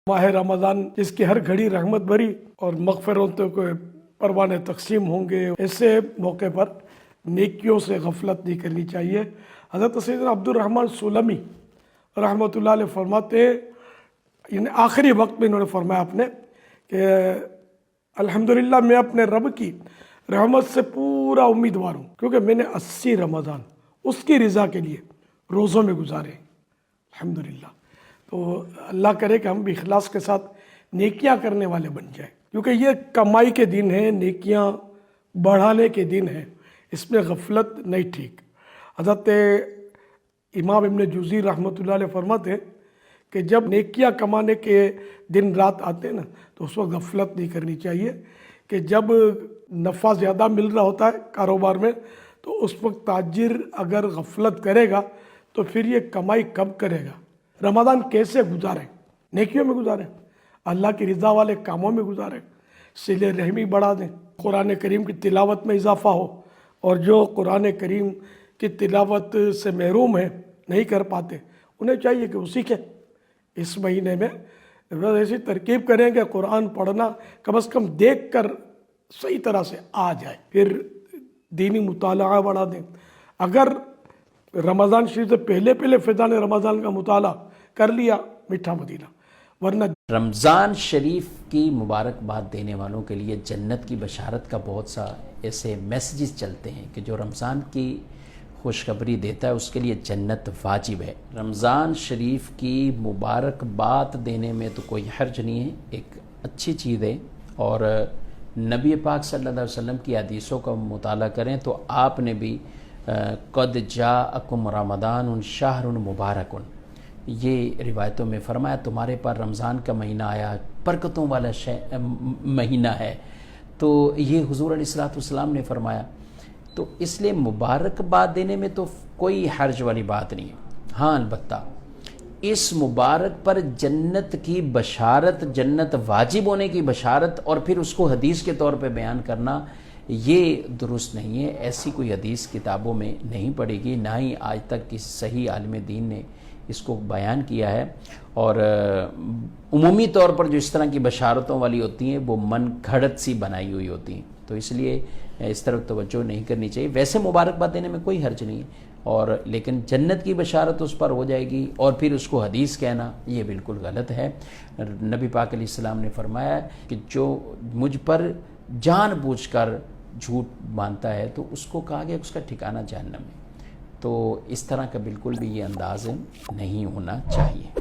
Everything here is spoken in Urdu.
ماہ رمضان جس کی ہر گھڑی رحمت بھری اور مغفرتوں کے پروانے تقسیم ہوں گے، ایسے موقع پر نیکیوں سے غفلت نہیں کرنی چاہیے۔ حضرت سیدنا عبد الرحمن سلمی رحمۃ اللہ علیہ فرماتے ہیں، یعنی آخری وقت میں انہوں نے فرمایا اپنے کہ الحمدللہ میں اپنے رب کی رحمت سے پورا امیدوار ہوں، کیونکہ میں نے 80 رمضان اس کی رضا کے لیے روزوں میں گزارے، الحمدللہ۔ تو اللہ کرے کہ ہم بھی اخلاص کے ساتھ نیکیاں کرنے والے بن جائیں، کیونکہ یہ کمائی کے دن ہیں، نیکیاں بڑھانے کے دن ہیں، اس میں غفلت نہیں ٹھیک۔ حضرت امام ابن جوزی رحمۃ اللہ علیہ فرماتے ہیں کہ جب نیکیاں کمانے کے دن رات آتے ہیں نا، تو اس وقت غفلت نہیں کرنی چاہیے، کہ جب نفع زیادہ مل رہا ہوتا ہے کاروبار میں، تو اس وقت تاجر اگر غفلت کرے گا تو پھر یہ کمائی کب کرے گا۔ رمضان کیسے گزاریں؟ نیکیوں میں گزاریں، اللہ کی رضا والے کاموں میں گزاریں، صلہ رحمی بڑھا دیں، قرآن کریم کی تلاوت میں اضافہ ہو، اور جو قرآن کریم کی تلاوت سے محروم ہیں، نہیں کر پاتے، انہیں چاہیے کہ وہ سیکھیں۔ اس مہینے میں ایسی ترکیب کریں کہ قرآن پڑھنا کم از کم دیکھ کر صحیح طرح سے آ جائے، پھر دینی مطالعہ بڑھا دیں۔ اگر رمضان شریف سے پہلے فیضان رمضان کا مطالعہ کر لیا، میٹھا مدینہ، ورنہ رمضان شریف کی مبارکباد دینے والوں کے لیے جنت کی بشارت کا بہت سا ایسے میسیجز چلتے ہیں کہ جو رمضان کی خوشخبری دیتا ہے اس کے لیے جنت واجب ہے۔ رمضان شریف کی مبارکباد دینے میں تو کوئی حرج نہیں ہے، ایک اچھی چیز ہے، اور نبی پاک صلی اللہ علیہ وسلم کی حدیثوں کا مطالعہ کریں تو آپ نے بھی قد جاءکم رمضان شہر مبارک، یہ روایتوں میں فرمایا تمہارے پر رمضان کا مہینہ آیا، برکتوں والا مہینہ ہے، تو یہ حضور علیہ السلام نے فرمایا۔ تو اس لیے مبارکباد دینے میں تو کوئی حرج والی بات نہیں ہے۔ ہاں البتہ اس مبارک پر جنت کی بشارت، جنت واجب ہونے کی بشارت، اور پھر اس کو حدیث کے طور پہ بیان کرنا، یہ درست نہیں ہے۔ ایسی کوئی حدیث کتابوں میں نہیں پڑے گی، نہ ہی آج تک کسی صحیح عالم دین نے اس کو بیان کیا ہے، اور عمومی طور پر جو اس طرح کی بشارتوں والی ہوتی ہیں وہ من گھڑت سی بنائی ہوئی ہوتی ہیں، تو اس لیے اس طرف توجہ نہیں کرنی چاہیے۔ ویسے مبارکباد دینے میں کوئی حرج نہیں ہے، اور لیکن جنت کی بشارت اس پر ہو جائے گی اور پھر اس کو حدیث کہنا، یہ بالکل غلط ہے۔ نبی پاک علیہ السلام نے فرمایا کہ جو مجھ پر جان بوجھ کر جھوٹ مانتا ہے تو اس کو کہا گیا اس کا ٹھکانہ جہنم ہے۔ تو اس طرح کا بالکل بھی یہ انداز نہیں ہونا چاہیے۔